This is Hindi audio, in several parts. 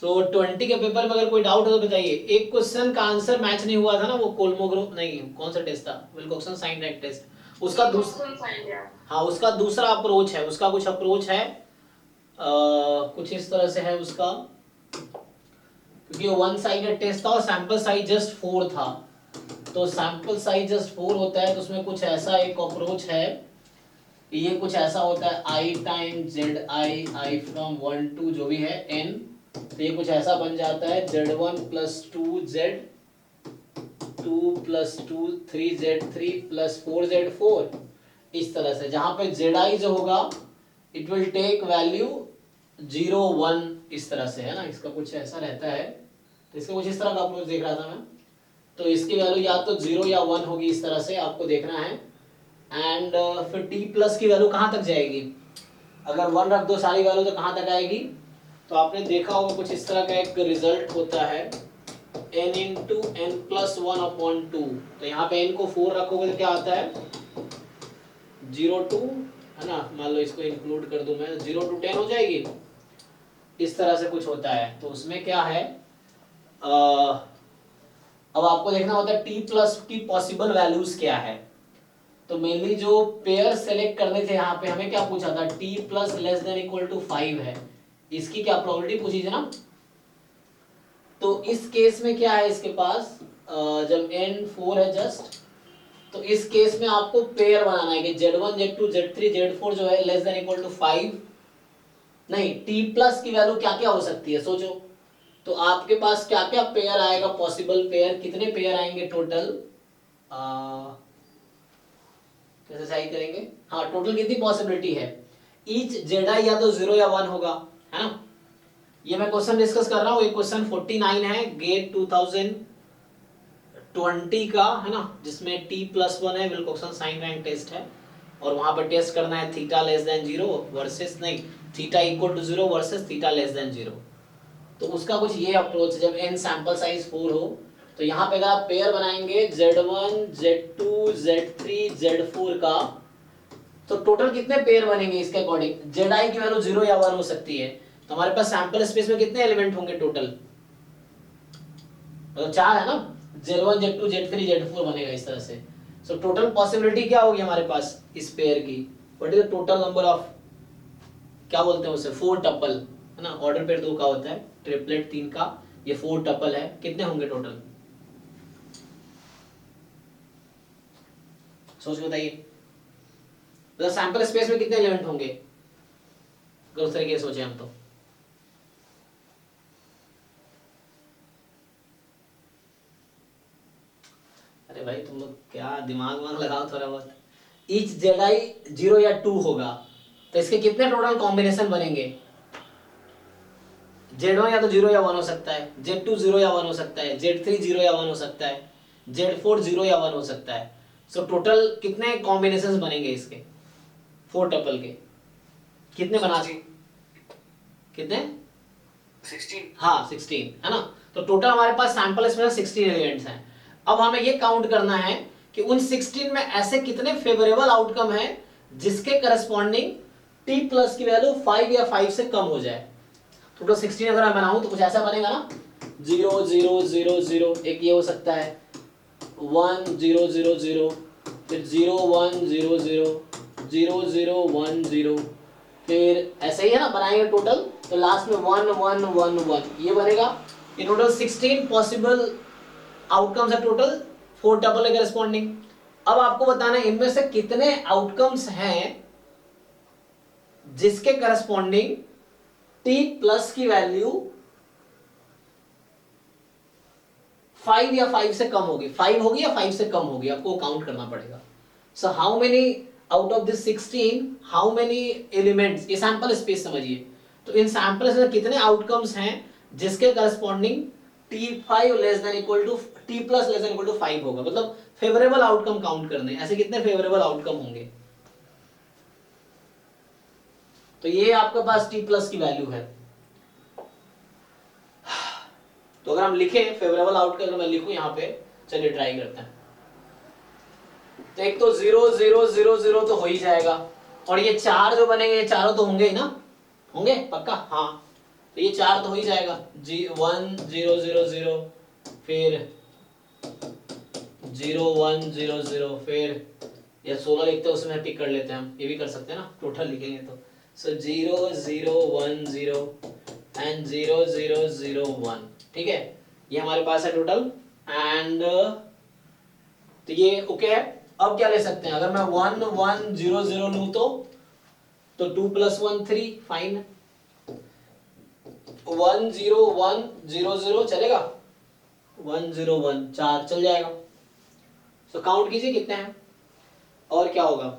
सो 20 के पेपर में अगर कोई डाउट हो तो बताइए। एक क्वेश्चन का आंसर मैच नहीं हुआ था ना, वो कोलमोग्रो नहीं, कौन सा टेस्ट था, विल्कोक्सन साइन राइट टेस्ट। उसका दूसरा, हाँ उसका दूसरा अप्रोच है, उसका कुछ अप्रोच है कुछ इस तरह से है उसका, क्योंकि वन साइडेड टेस्ट था और सैंपल साइज जस्ट 4 था, तो सैंपल साइज जस्ट 4 होता है, तो उसमें कुछ ऐसा एक अप्रोच है, ये कुछ ऐसा होता है I time Z I from 1 to जो भी है n, तो ये कुछ ऐसा बन जाता है z1 plus 2z 2 plus 2 3z3 plus 4z4, इस तरह से, जहां पे zi जो होगा इट विल टेक वैल्यू 0 1 इस तरह से, है ना, इसका कुछ ऐसा रहता है, तो इसका कुछ इस तरह का अप्रोच देख रहा था मैं, तो इसकी वैल्यू या तो 0 या 1 होगी, इस तरह से आपको देखना है। एंड फिर t प्लस की वैल्यू कहाँ तक जाएगी, अगर 1 रख दो सारी वैल्यू तो कहाँ तक आएगी, तो आपने देखा होगा कुछ इस तरह का एक रिजल्ट होता है n इंटू n प्लस 1/2, तो यहाँ पे n को 4 रखोगे तो क्या आता है 0 to, है ना, मान लो इसको इंक्लूड कर दूं मैं, 0 to 10 हो जाएगी, इस तरह से कुछ होता है। तो उसमें क्या है, अब आपको देखना होता है t प्लस की पॉसिबल वैल्यूज क्या है, तो मेनली जो पेयर सेलेक्ट करने थे यहाँ पे हमें क्या पूछा था, t plus less than equal to 5 है, इसकी क्या प्रोबेबिलिटी पूछी थी ना, तो इस केस में क्या है इसके पास, जब n 4 है जस्ट, तो इस केस में आपको पेयर बनाना है कि z1 z2 z3 z4 जो है लेस देन इक्वल टू 5, नहीं t प्लस की वैल्यू क्या क्या हो सकती है सोचो, तो आपके पास क्या क्या पेयर आएगा, पॉसिबल पेयर कितने पेयर आएंगे टोटल, कैसे सही करेंगे, हाँ टोटल कितनी पॉसिबिलिटी है, ईच जेडाई या तो 0 या 1 होगा, है ना, ये मैं क्वेश्चन डिस्कस कर रहा हूँ, ये क्वेश्चन 49 है गेट 2020 का, है ना, जिसमें t प्लस 1 है, विल्कोक्सन साइन रैंक टेस्ट है, और वहां पर टेस्ट करना है थीटा लेस देन 0 वर्सेस, नहीं theta equal to 0 versus theta less than 0, तो उसका कुछ ये अप्रोच, जब n सैंपल साइज 4 हो, तो यहाँ पे अगर आप पेयर बनाएंगे z1 z2 z3 z4 का, तो टोटल कितने पेयर बनेंगे इसके अकॉर्डिंग, zi की वैल्यू 0 या 1 हो सकती है, तो हमारे पास सैंपल स्पेस में कितने एलिमेंट होंगे टोटल, तो 4 है ना, z1 z2 z3 z4 बनेगा इस तरह से, सो टोटल पॉसिबिलिटी क्या होगी हमारे पास इस पेयर की, what is the total number of, क्या बोलते हैं उसे, 4 टपल, है ना, ऑर्डर पेयर 2 का होता है, ट्रिपलेट 3 का, ये 4 टपल है, कितने होंगे टोटल, सोच बताइए, मतलब सैंपल स्पेस में कितने एलिमेंट होंगे, अगर उस तरीके से सोचे हम तो, अरे भाई तुम लोग क्या दिमाग वाग लगाओ थोड़ा बहुत, ईच जेडाई 0 या 2 होगा, तो इसके कितने टोटल कॉम्बिनेशन बनेंगे, z1 या तो 0 या 1 हो सकता है, z2 0 या 1 हो सकता है, z3 0 या 1 हो सकता है, z4 0 या 1 हो सकता है, सो टोटल कितने कॉम्बिनेशंस बनेंगे इसके 4 टपल के, कितने बना कितने 16, हाँ 16 है ना, तो टोटल हमारे पास सैंपल इसमें 16 एलिमेंट्स हैं। अब हमें ये काउंट करना है कि उन 16 में ऐसे कितने फेवरेबल आउटकम है जिसके करस्पॉन्डिंग t प्लस की वैल्यू 5 या 5 से कम हो जाए, टोटल 16 अगर मैं बनाऊं तो कुछ ऐसा बनेगा ना, 0 0 0 0, एक ये हो सकता है 1 0 0 0, फिर 0 1 0 0 0 0 1 0, फिर ऐसे ही है ना बनाएंगे टोटल, तो लास्ट में 1 1 1 1 ये बनेगा, ये टोटल 16 पॉसिबल आउटकम्स है टोटल 4 टपल है करस्पॉन्डिंग। अब आपको बताना है इनमें से कितने आउटकम्स हैं जिसके करस्पॉन्डिंग t प्लस की वैल्यू 5 या 5 से कम होगी, 5 होगी या 5 से कम होगी, आपको काउंट करना पड़ेगा। So how many out of this 16 how many elements, ये सैंपल स्पेस समझिए, तो इन सैंपल में कितने आउटकम्स हैं जिसके corresponding t5 less than equal to t plus less than equal to 5 होगा, मतलब फेवरेबल आउटकम काउंट करने, ऐसे कितने फेवरेबल आउटकम होंगे, तो ये आपके पास t प्लस की वैल्यू है। तो अगर हम लिखें फेवरेबल आउटकम, अगर मैं लिखूं यहाँ पे, चलिए ट्राई करते हैं, तो एक तो 0 0 0 0 तो हो ही जाएगा, और ये 4 जो बनेंगे ये चारों तो होंगे ही ना, होंगे पक्का, हाँ तो ये 4 तो हो ही जाएगा, 1 0 0 0, फिर 0 1 0 0, फिर या 16 लिखते हैं उसमें पिक कर लेते हैं हम, ये भी कर सकते हैं ना, टोटल लिखेंगे तो। सो 0 0 1 0 एंड 0 0 0 1, ठीक है, ये हमारे पास है टोटल। एंड तो ये ओके है। अब क्या ले सकते हैं, अगर मैं 1 1 0 0 लूं तो 2 + 1 3, फाइन। 1 0 1 0 0 चलेगा, 1 0 1 4 चल जाएगा। सो काउंट कीजिए कितने हैं, और क्या होगा,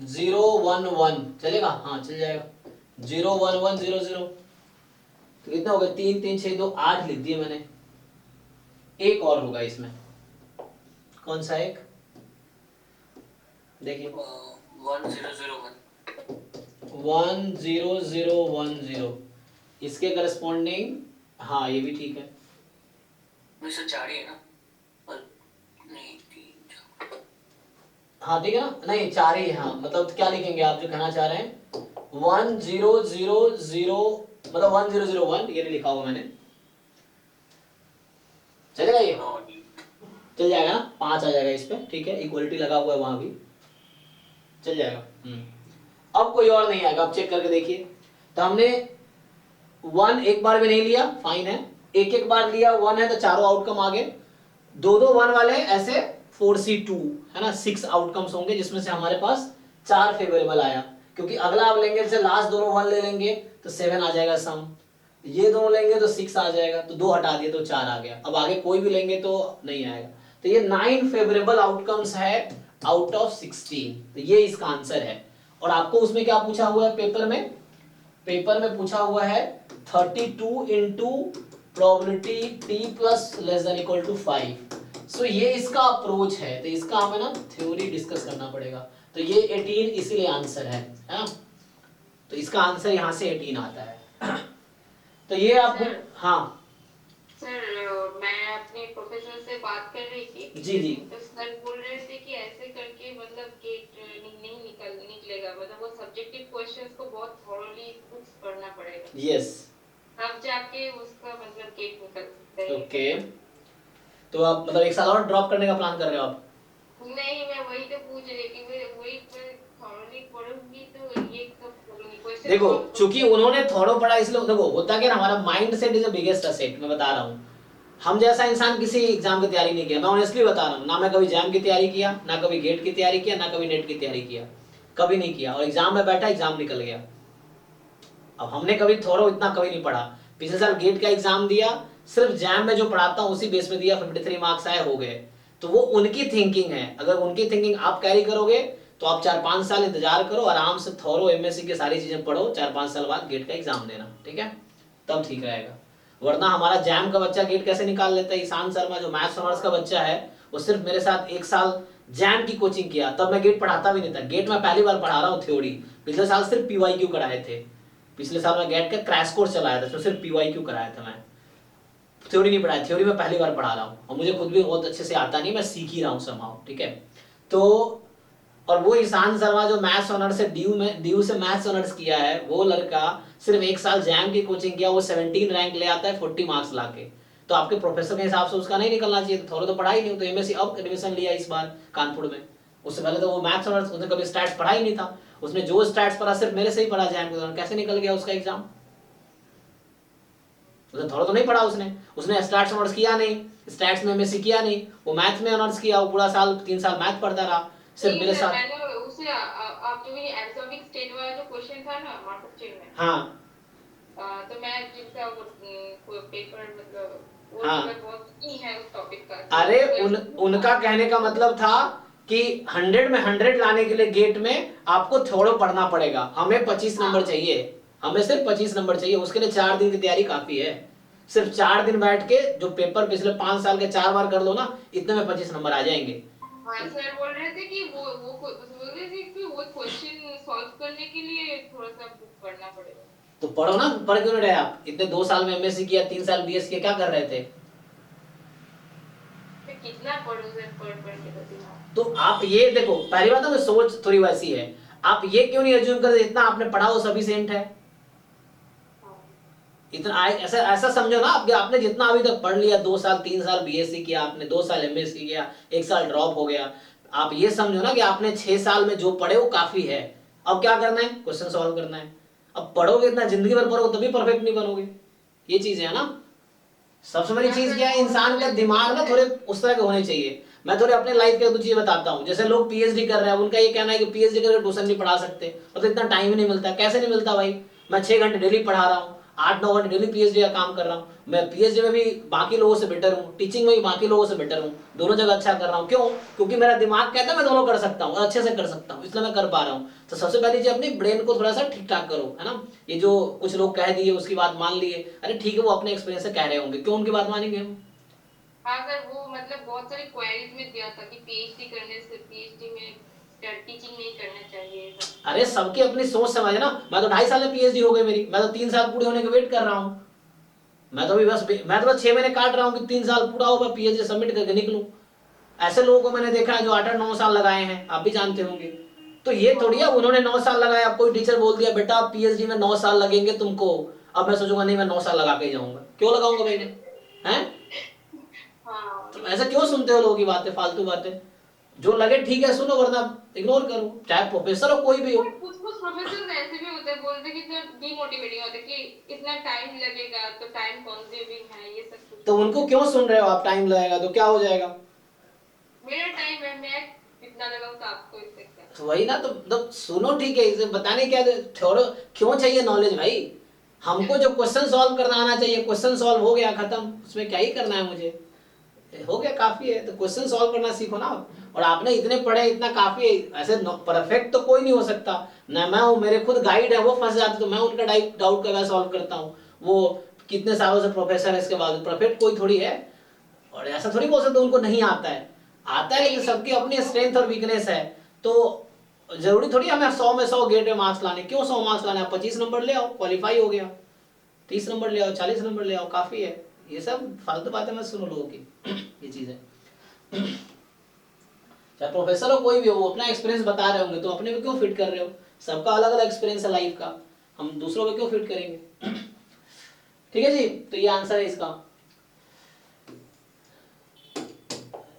0 1 1 चलेगा, हाँ चल जाएगा, 0 1 1 0 0, तो कितना होगा, 3 3 6 2 8 लिख दिए मैंने। एक और होगा इसमें, कौन सा एक, देखिए 1 0 0 1, 1 0 0 1 0, इसके करस्पॉन्डिंग, हाँ ये भी ठीक है, वैसे 4 ही है ना, पर नहीं 3 हाँ ठीक है ना, नहीं 4 ही है, हाँ मतलब क्या लिखेंगे आप जो कहना चाह रहे हैं, 1 0 0 0, मतलब 1 0 0 1, ये नहीं लिखा होगा मैंने, चलेगा ये, चल जाएगा ना, 5 आ जाएगा इस पे, ठीक है, इक्वलिटी लगा हुआ है वहां भी, चल जाएगा। अब कोई और नहीं आएगा, अब चेक करके देखिए, तो हमने 1 एक बार भी नहीं लिया, फाइन है, एक एक बार लिया 1 है तो चारों आउटकम आ गए, 2 2 1 वाले ऐसे 4C2 है ना, 6 आउटकम्स होंगे जिसमें से हमारे पास 4 फेवरेबल आया, क्योंकि अगला आप लेंगे जैसे लास्ट दोनों 1 ले लेंगे तो 7 आ जाएगा सम, ये दोनों लेंगे तो 6 आ जाएगा, तो 2 हटा दिए तो 4 आ गया, अब आगे कोई भी लेंगे तो नहीं आएगा, तो ये 9 फेवरेबल आउटकम्स है आउट ऑफ 16, तो ये इसका आंसर है। और आपको उसमें क्या पूछा हुआ है पेपर में, पेपर में पूछा हुआ है 32 into probability t plus less than equal to 5, so ये इसका अप्रोच है, तो इसका हमें ना थ्योरी डिस्कस करना पड़ेगा, तो ये 18 इसीलिए आंसर है ना, तो इसका आंसर यहाँ से 18 आता है। तो ये आप, हाँ सर मैं अपने प्रोफेसर से बात कर रही थी, जी जी, तो सर बोल रहे थे कि ऐसे करके मतलब गेट नहीं निकलेगा, मतलब वो सब्जेक्टिव क्वेश्चंस को बहुत थॉरोली कुछ पढ़ना पड़ेगा, यस, तब जाके उसका मतलब गेट निकल सकता है। ओके, तो आप मतलब एक साल और ड्रॉप करने का प्लान कर रहे हो आप? नहीं, मैं वही तो पूछ रही थी, वही थॉरोली पढ़ूंगी तो ये सब पढ़ूंगी क्वेश्चन। देखो चूंकि उन्होंने थोड़ा पढ़ा इसलिए, देखो होता क्या ना, हमारा mind set is the biggest asset, मैं बता रहा हूँ, हम जैसा इंसान किसी एग्जाम की तैयारी नहीं किया, मैं ऑनेस्टली बता रहा हूँ, ना मैं कभी जैम की तैयारी किया, ना कभी गेट की तैयारी किया, ना कभी नेट की तैयारी किया, कभी नहीं किया, और एग्जाम में बैठा एग्जाम निकल गया। अब हमने कभी थोड़ा इतना कभी नहीं पढ़ा, पिछले साल गेट का एग्जाम दिया, सिर्फ जैम में जो पढ़ाता हूँ उसी बेस पे दिया, 53 मार्क्स आए, हो गए, तो वो उनकी थिंकिंग है, अगर उनकी थिंकिंग आप कैरी करोगे तो आप 4-5 साल इंतजार करो, आराम से थोरो एमएससी की सारी चीजें पढ़ो, 4-5 साल बाद गेट का एग्जाम देना, ठीक है, तब ठीक रहेगा। वरना हमारा जैम का बच्चा गेट कैसे निकाल लेता है, ईशान शर्मा जो मैथ्स ऑनर्स का बच्चा है, वो सिर्फ मेरे साथ 1 साल जैम की कोचिंग किया, तब मैं गेट पढ़ाता भी नहीं था, गेट में पहली बार पढ़ा रहा हूँ थ्योरी, पिछले साल सिर्फ पीवाईक्यू कराए थे, पिछले साल मैं गेट का क्रैश कोर्स चलाया था, तो सिर्फ पीवाईक्यू कराया था, मैं थ्योरी नहीं पढ़ाया, थ्योरी में पहली बार पढ़ा रहा हूँ, और मुझे खुद भी बहुत अच्छे से आता नहीं, मैं सीख ही रहा हूँ समहाउ, ठीक है। तो और वो ईशान शर्मा जो मैथ्स ऑनर्स से ड्यू से मैथ्स ऑनर्स किया है, वो लड़का सिर्फ 1 साल जैम की कोचिंग किया, वो 17 रैंक ले आता है 40 मार्क्स लाके, तो आपके प्रोफेसर के हिसाब से उसका नहीं निकलना चाहिए, तो थोड़ा तो पढ़ा ही नहीं, तो एमएससी अब एडमिशन लिया इस बार कानपुर में, उससे पहले तो वो मैथ्स ऑनर्स, उसने कभी स्टैट्स पढ़ा ही नहीं था, उसने जो स्टैट्स पढ़ा सिर्फ मेरे से ही पढ़ा जैम के दौरान, कैसे निकल गया उसका एग्जाम, उसने थोड़ा तो नहीं पढ़ा, उसने स्टैट्स ऑनर्स किया नहीं, स्टैट्स में एमएससी किया नहीं, वो मैथ में ऑनर्स किया, वो पूरा साल 3 साल मैथ पढ़ता रहा सिर्फ मेरे साथ। मैंने उसे आप जो ये एब्सॉर्बिंग स्टेट वाला जो क्वेश्चन था ना मार्कअप चेन में, हाँ तो मैं जिसका वो पेपर मतलब वो हाँ, बहुत ही है उस टॉपिक का, अरे उनका कहने का मतलब था कि 100 में 100 लाने के लिए गेट में आपको थोड़ा पढ़ना पड़ेगा, हमें 25 नंबर चाहिए, हमें सिर्फ 25 नंबर चाहिए, उसके लिए 4 दिन की तैयारी काफी है, सिर्फ 4 दिन बैठ के जो पेपर पिछले 5 साल के 4 बार कर लो ना, इतने में 25 नंबर आ जाएंगे। हाँ सर बोल रहे थे कि वो बोल रहे थे कि वो क्वेश्चन सॉल्व करने के लिए थोड़ा सा बुक पढ़ना पड़ेगा, तो पढ़ो ना, पढ़ क्यों नहीं रहे आप, इतने 2 साल में एमएससी किया, 3 साल बीएस किया, क्या कर रहे थे, कितना पढ़ो सर, पढ़ के तो आप ये देखो, पहली बात तो सोच थोड़ी वैसी है, आप ये क्यों नहीं अज्यूम करते इतना आपने पढ़ा वो सफिशिएंट है, इतना ऐसा ऐसा समझो ना, आपने जितना अभी तक पढ़ लिया, 2 साल 3 साल बीएससी किया आपने, 2 साल एमएससी किया, 1 साल ड्रॉप हो गया, आप ये समझो ना कि आपने 6 साल में जो पढ़े वो काफी है। अब क्या करना है, क्वेश्चन सॉल्व करना है। अब पढ़ोगे इतना, जिंदगी भर पढ़ोगे तभी परफेक्ट नहीं बनोगे, ये चीज है ना। सबसे बड़ी चीज क्या है, इंसान का दिमाग ना थोड़े उस तरह के होने चाहिए। मैं थोड़े अपने लाइफ के 2 चीजें बताता हूँ। जैसे लोग पीएचडी कर रहे हैं, उनका ये कहना है कि पीएचडी करके ट्यूशन नहीं पढ़ा सकते, मतलब इतना टाइम ही नहीं मिलता। कैसे नहीं मिलता भाई, मैं 6 घंटे डेली पढ़ा रहा हूँ, 8-9 घंटे डेली पीएचडी का काम कर रहा हूँ। मैं पीएचडी में भी बाकी लोगों से बेटर हूँ, टीचिंग में भी बाकी लोगों से बेटर हूँ, दोनों जगह अच्छा कर रहा हूँ। क्यों? क्योंकि मेरा दिमाग कहता है मैं दोनों कर सकता हूँ और अच्छे से कर सकता हूँ, इसलिए मैं कर पा रहा हूँ। तो सबसे पहली चीज अपनी ब्रेन को थोड़ा सा ठीक ठाक करो, है ना। ये जो कुछ लोग कह दिए उसकी बात मान लिए, अरे ठीक है, वो अपने एक्सपीरियंस से कह रहे होंगे, क्यों उनकी बात मानेंगे हम। हाँ सर, वो मतलब बहुत सारी क्वेरीज में दिया था कि पीएचडी करने से पीएचडी में टीचिंग नहीं करना चाहिए। अरे सबकी अपनी सोच समझ है ना। मैं तो 2.5 साल में पीएचडी हो गई मेरी, मैं तो 3 साल पूरे होने के वेट कर रहा हूँ। मैं तो बस 6 महीने काट रहा हूँ कि 3 साल पूरा हो, मैं पीएचडी सबमिट करके निकलूं। ऐसे लोगों को मैंने देखा है जो 8-9 साल लगाए हैं, आप भी जानते होंगे। तो ये थोड़ी है उन्होंने 9 साल लगाया, अब कोई टीचर बोल दिया बेटा पीएचडी में 9 साल लगेंगे तुमको, अब मैं सोचूंगा नहीं मैं 9 साल लगा के जाऊंगा, क्यों लगाऊंगा भाई मैं, हैं? तो ऐसा क्यों सुनते हो लोगों की बातें, फालतू बातें। जो लगे ठीक है सुनो, वरना इग्नोर करो, चाहे प्रोफेसर हो कोई भी हो। कुछ कुछ प्रोफेसर ऐसे भी होते हैं, बोलते कि तो डीमोटिवेटिंग होते कि इतना टाइम लगेगा तो टाइम कंज्यूमिंग है, ये सब कुछ। तो उनको क्यों सुन रहे हो आप, टाइम लगेगा तो क्या हो जाएगा। मेरा टाइम है, मैं इतना लगाऊं तो आपको इससे क्या। तो वही ना, तो सुनो ठीक है, इसे बताने क्या छोड़ो, क्यों चाहिए नॉलेज भाई। हमको जो क्वेश्चन सॉल्व करना आना चाहिए, क्वेश्चन सॉल्व हो गया खत्म, उसमें क्या ही करना है मुझे, हो गया काफी है। तो क्वेश्चन सॉल्व करना सीखो ना। और आपने इतने पढ़े, इतना काफी है। ऐसे परफेक्ट तो कोई नहीं हो सकता ना, मैं हूँ, मेरे खुद गाइड है, वो फंस जाते तो मैं उनका डाउट का मैं सॉल्व करता हूँ। वो कितने सालों से प्रोफेसर है, इसके बाद परफेक्ट कोई थोड़ी है। और ऐसा थोड़ी बोल सकते उनको नहीं आता है, आता है, लेकिन सबकी अपनी स्ट्रेंथ और वीकनेस है। तो जरूरी थोड़ी हमें 100 में 100 गेट में मार्क्स लाने, क्यों 100 मार्क्स लाने, आप 25 नंबर ले आओ, क्वालिफाई हो गया। 30 नंबर ले आओ, 40 नंबर ले आओ, काफी है। ये सब फालतू बातें मत सुनो लोगों की। ये चीज है, चाहे प्रोफेसर हो कोई भी हो, वो अपना एक्सपीरियंस बता रहे होंगे, तो अपने में क्यों फिट कर रहे हो। सबका अलग अलग एक्सपीरियंस है लाइफ का, हम दूसरों में क्यों फिट करेंगे। ठीक है जी, तो ये आंसर है इसका।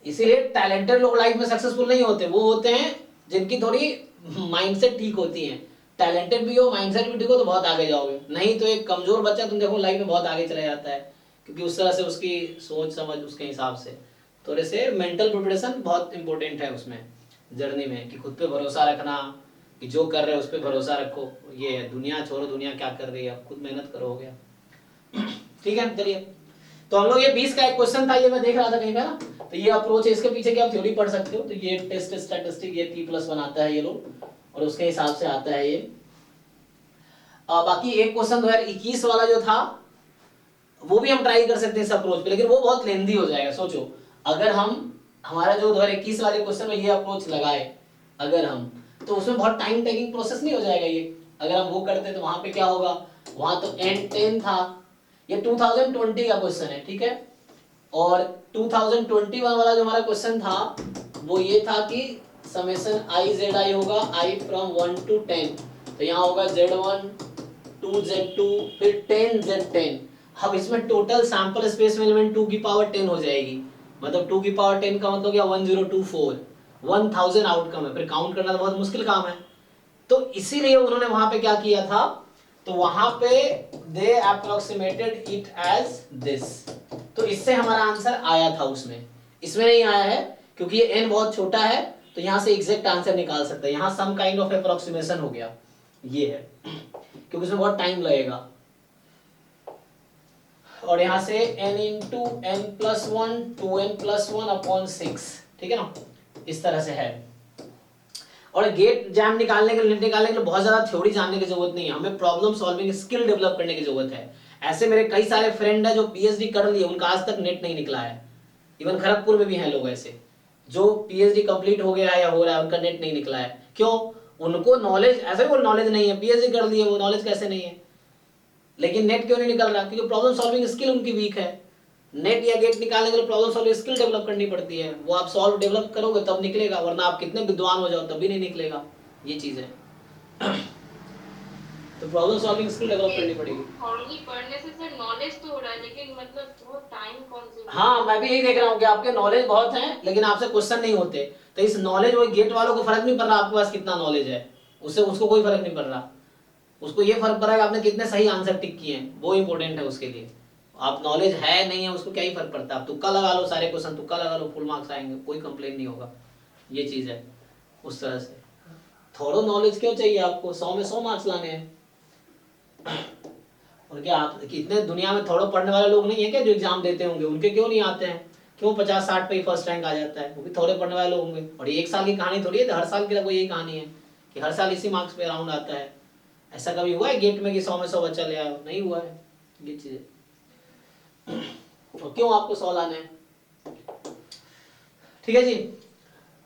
इसीलिए टैलेंटेड लोग लाइफ में सक्सेसफुल नहीं होते, वो होते हैं जिनकी थोड़ी माइंडसेट ठीक होती है। टैलेंटेड भी हो, माइंडसेट भी ठीक हो तो बहुत आगे जाओगे, नहीं तो एक कमजोर बच्चा तुम देखो लाइफ में बहुत आगे चला जाता है, क्योंकि उस तरह से उसकी सोच समझ उसके हिसाब से। थोड़े से मेंटल प्रिपरेशन बहुत इंपॉर्टेंट है उसमें, जर्नी में, कि खुद पे भरोसा रखना, कि जो कर रहे हो उस पर भरोसा रखो। ये है, दुनिया छोड़ो, दुनिया क्या कर रही है, खुद मेहनत करो, हो गया। ठीक है, चलिए। तो हम लोग ये 20 का एक क्वेश्चन था, ये मैं देख रहा था कहीं पे ना, तो ये अप्रोच है, इसके पीछे की आप थ्योरी पढ़ सकते हो। तो ये टेस्ट स्टैटिस्टिक, ये P+ बनाता है ये लोग, और उसके हिसाब से आता है ये। बाकी एक क्वेश्चन 2021 वाला जो था, वो भी हम ट्राई कर सकते हैं इस अप्रोच पे, लेकिन वो बहुत लेंदी हो जाएगा। सोचो अगर हम हमारा जो 2021 वाले क्वेश्चन में ये अप्रोच लगाए अगर हम, तो उसमें बहुत टाइम टेकिंग प्रोसेस नहीं हो जाएगा ये। अगर हम वो करते तो वहां पे क्या होगा, वहां तो N10 था, ये 2020 का क्वेश्चन है, ठीक है। और 2021 वाला जो हमारा क्वेश्चन था वो ये था कि समेशन I/Z होगा I from 1 to 10, तो यहाँ होगा Z1 2 Z2 फिर 10 Z10। अब इसमें टोटल सैंपल स्पेस में एलिमेंट 2 की पावर 10 हो जाएगी, मतलब 2 की पावर 10 का मतलब क्या 1024, 1000 आउटकम है, फिर काउंट करना तो बहुत मुश्किल काम है। तो इसीलिए उन्होंने वहां पे क्या किया था, तो वहां पे दे अप्रोक्सीमेटेड इट एज दिस, तो इससे हमारा आंसर आया था उसमें। इसमें नहीं आया है क्योंकि ये n बहुत छोटा है, तो यहां से एग्जैक्ट आंसर निकाल सकते हैं, यहां सम काइंड ऑफ अप्रोक्सीमेशन हो गया, ये है, क्योंकि उसमें बहुत टाइम लगेगा। और यहां से n into n+1 2n+1/6, ठीक है ना, इस तरह से है। और गेट जैम निकालने के लिए, नेट निकालने के लिए बहुत ज्यादा थ्योरी जानने की जरूरत नहीं है, हमें प्रॉब्लम सॉल्विंग स्किल डेवलप करने की जरूरत है। ऐसे मेरे कई सारे फ्रेंड है जो पीएचडी कर लिए, उनका आज तक नेट नहीं निकला है। इवन खड़गपुर में भी हैं लोग ऐसे जो पीएचडी कंप्लीट हो गया है या हो रहा है, उनका नेट नहीं निकला है। क्यों? उनको नॉलेज, ऐसे कोई नॉलेज नहीं है, पीएचडी कर लिए वो नॉलेज कैसे नहीं है, लेकिन नेट क्यों नहीं निकल रहा? क्योंकि प्रॉब्लम सॉल्विंग स्किल उनकी वीक है। नेट या गेट निकालने के लिए प्रॉब्लम सॉल्विंग स्किल डेवलप करनी पड़ती है, वो आप सॉल्व डेवलप करोगे तब निकलेगा, वरना आप कितने विद्वान हो जाओ तभी नहीं निकलेगा, ये चीज है। तो प्रॉब्लम सॉल्विंग स्किल डेवलप करनी पड़ेगी। थॉरली पढ़ने से सर नॉलेज तो हो रहा है, लेकिन मतलब बहुत टाइम कंज्यूमिंग। हाँ, मैं भी यही देख रहा हूँ कि आपके नॉलेज बहुत है लेकिन आपसे क्वेश्चन नहीं होते। तो इस नॉलेज, वो गेट वालों को फर्क नहीं पड़ रहा आपके पास कितना नॉलेज है, उससे उसको कोई फर्क नहीं पड़ रहा। उसको ये फर्क पड़ रहा है कि आपने कितने सही आंसर टिक किए हैं, वो इंपॉर्टेंट है उसके लिए। आप नॉलेज है नहीं है उसको क्या ही फर्क पड़ता है। आप तुक्का लगा लो, सारे क्वेश्चन तुक्का लगा लो, फुल मार्क्स आएंगे, कोई कंप्लेन नहीं होगा। ये चीज है उस तरह से। थोड़ा नॉलेज क्यों चाहिए आपको, 100 में 100 मार्क्स लाने हैं। और क्या आप कितने दुनिया में थोड़ा पढ़ने वाले लोग नहीं है क्या जो एग्जाम देते होंगे, उनके क्यों नहीं आते हैं? क्यों 50-60 पे ही फर्स्ट रैंक आ जाता है? वो भी थोड़े पढ़ने वाले लोग होंगे। और ये एक साल की कहानी थोड़ी है, हर साल की कोई यही कहानी है कि हर साल इसी मार्क्स पे राउंड आता है। ऐसा कभी हुआ है गेट में कि 100 में 100 बच्चा ले आया? नहीं हुआ है ये चीजें। और क्यों आपको 100 लाने हैं? ठीक है जी।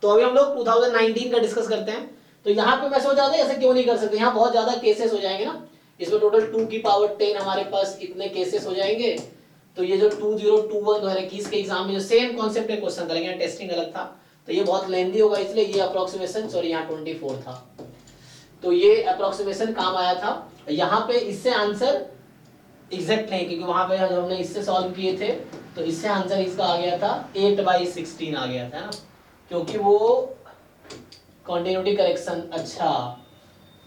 तो अभी हम लोग 2019 का डिस्कस करते हैं। तो यहाँ पे मैं सोच रहा था ऐसे क्यों नहीं कर सकते, यहाँ बहुत ज्यादा केसेस हो जाएंगे ना। इसमें टोटल 2 की पावर 10 हमारे पास इतने केसेस हो जाएंगे। तो ये जो 2021 2021 के एग्जाम में जो सेम कॉन्सेप्ट के क्वेश्चन था लेकिन टेस्टिंग अलग था, तो ये बहुत लेंथी होगा, इसलिए ये अप्रोक्सीमेशन, सॉरी यहाँ 24 था, तो ये अप्रोक्सीमेशन काम आया था। यहाँ पे इससे आंसर एग्जैक्ट नहीं, क्योंकि वहां पे जो हमने इससे सॉल्व किए थे तो इससे आंसर इसका आ गया था 8/16 आ गया था ना, क्योंकि वो कॉन्टिन्यूटी करेक्शन। अच्छा,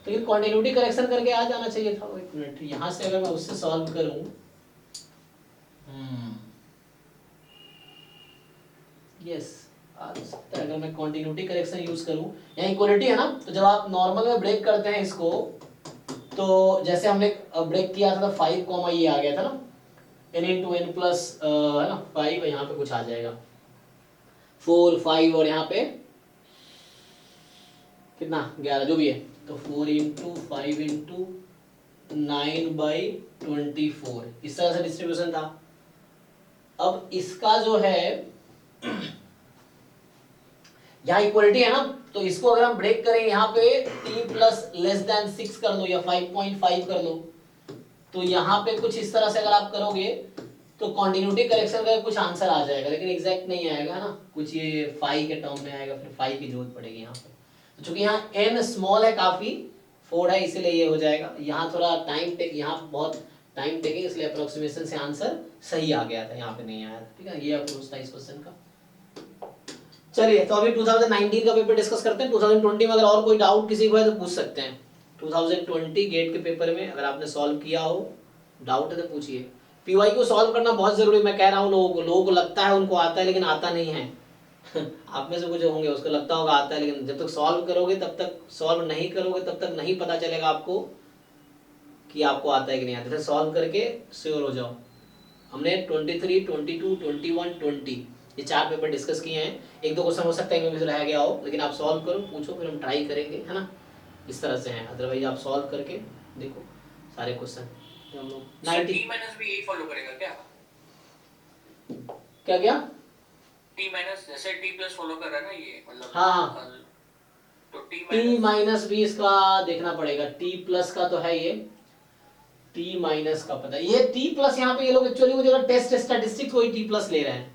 तो ये कॉन्टिन्यूटी करेक्शन करके आ जाना चाहिए था। एक मिनट, यहां से अगर मैं उससे सॉल्व करूं, यस आ सकता है अगर मैं कॉन्टिन्यूटी करेक्शन यूज करूं। यहाँ इक्वलिटी है ना, तो जब आप नॉर्मल में ब्रेक करते हैं इसको, तो जैसे हमने ब्रेक किया था 5, ये आ गया था ना, n इंटू एन प्लस है ना 5, यहाँ पे कुछ आ जाएगा 4 5 और यहाँ पे कितना 11 जो भी है, तो 4 इंटू 5 इंटू 9/24 इस तरह से डिस्ट्रीब्यूशन था। अब इसका जो है यहाँ इक्वलिटी है ना, तो इसको अगर हम ब्रेक करें यहाँ पे t प्लस लेस देन 6 कर लो या 5.5 कर लो, तो यहाँ पे कुछ इस तरह से अगर आप करोगे तो कॉन्टिन्यूटी करेक्शन का कुछ आंसर आ जाएगा, लेकिन एग्जैक्ट नहीं आएगा ना, कुछ ये 5 के टर्म में आएगा, फिर 5 की जरूरत पड़ेगी यहाँ पे। तो चूंकि यहाँ n स्मॉल है काफी, 4 है, इसीलिए ये हो जाएगा। यहाँ थोड़ा टाइम टेक, यहाँ बहुत टाइम टेकिंग, इसलिए अप्रोक्सीमेशन से आंसर सही आ गया था, यहाँ पे नहीं आया था। ठीक है, ये अप्रोच था इस क्वेश्चन का। चलिए, तो अभी 2019 का पेपर डिस्कस करते हैं। 2020 में अगर और कोई डाउट किसी को है तो पूछ सकते हैं। 2020 गेट के पेपर में अगर आपने सॉल्व किया हो, डाउट है तो पूछिए। पीवाई को सॉल्व करना बहुत जरूरी, मैं कह रहा हूँ। लोगों को लगता है उनको आता है, लेकिन आता नहीं है। आप में से कुछ होंगे उसको लगता होगा आता है, लेकिन जब तक सॉल्व करोगे, तब तक सॉल्व नहीं करोगे, तब तक नहीं पता चलेगा आपको कि आपको आता है कि नहीं आता। फिर सॉल्व करके श्योर हो जाओ। हमने 23, 22, 21, 20 ये 4 पेपर डिस्कस किए हैं। एक दो क्वेश्चन हो सकता है इनमें भी रह गया हो, लेकिन आप सॉल्व करो, पूछो, फिर हम ट्राई करेंगे, है ना। इस तरह से हैं। अदरवाइज आप सॉल्व करके देखो सारे क्वेश्चन। हम लोग 90 टी माइनस भी यही फॉलो करेगा क्या? क्या टी माइनस जैसे टी प्लस फॉलो कर रहा है ना ये, मतलब हाँ, तो टी माइनस भी इसका देखना पड़ेगा। टी प्लस का तो है ये, टी माइनस का पता है। ये टी प्लस यहाँ पे ये लोग एक्चुअली मुझे टेस्ट स्टैटिस्टिक्स वही टी प्लस ले रहे हैं।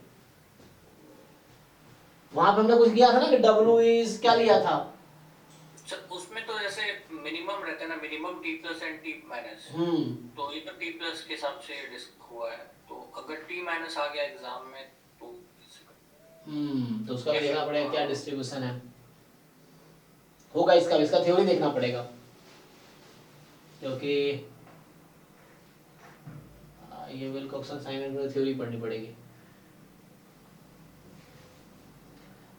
वहां पे हमने कुछ किया था ना कि W इज क्या लिया था उसमें तो जैसे मिनिमम रहता है ना, minimum T plus and T minus, तो ये तो टी प्लस के हिसाब से डिस्क हुआ है। तो अगर टी माइनस आ गया एग्जाम में तो उसका भी देखना पड़ेगा क्या डिस्ट्रीब्यूशन है होगा इसका थ्योरी देखना पड़ेगा, क्योंकि ये विल्कोक्सन साइमन की थ्योरी पढ़नी पड़ेगी।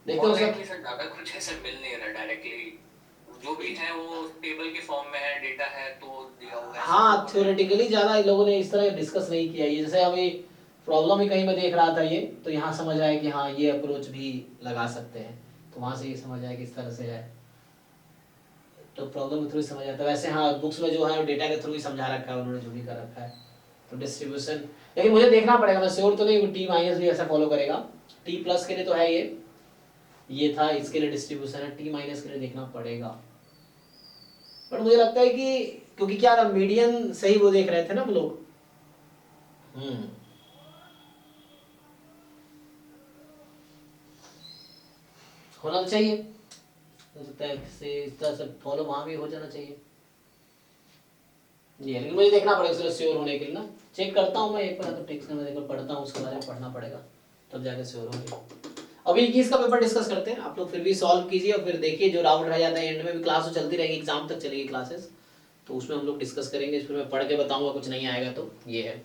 देखते हो सर डाटा कुछ ऐसे मिल नहीं रहा डायरेक्टली, जो भी है वो टेबल के फॉर्म में है, डेटा है तो दिया हुआ है। हाँ, थ्योरेटिकली ज्यादा इन लोगों ने इस तरह डिस्कस नहीं किया। ये जैसे अभी प्रॉब्लम ही कहीं मैं देख रहा था ये, तो यहाँ समझ आया कि हाँ ये अप्रोच भी लगा सकते हैं, तो वहां से ये समझ आया कि इस तरह से है, तो प्रॉब्लम के थ्रू समझ आता है। वैसे हाँ, बुक्स में जो है डेटा के थ्रू ही समझा रखा है उन्होंने, जो भी कर रखा है। तो डिस्ट्रीब्यूशन, लेकिन मुझे देखना पड़ेगा, मैं श्योर तो नहीं टी माइनस भी ऐसा फॉलो करेगा। टी प्लस के लिए तो है ये था, इसके लिए डिस्ट्रीब्यूशन है। टी माइनस के लिए देखना पड़ेगा, पर मुझे लगता है कि क्योंकि क्या मीडियन सही वो देख रहे थे ना हम लोग। होना तो चाहिए, हो सकता है से इस तरह से फॉलो वहां भी हो जाना चाहिए। जी, लेकिन मुझे देखना पड़ेगा उसके श्योर होने के लिए ना, चेक करता हूँ मैं एक बार तो टेक्स्ट में देखकर पढ़ता हूँ, उसके बारे में पढ़ना पड़ेगा तब जाके श्योर होंगे। अभी 21 का पेपर डिस्कस करते हैं, आप लोग फिर भी सॉल्व कीजिए और फिर देखिए जो डाउट रह जाता है एंड में भी क्लास तो चलती रहेगी, एग्जाम तक चलेगी क्लासेस, तो उसमें हम लोग डिस्कस करेंगे, फिर मैं पढ़ के बताऊंगा कुछ नहीं आएगा तो ये है।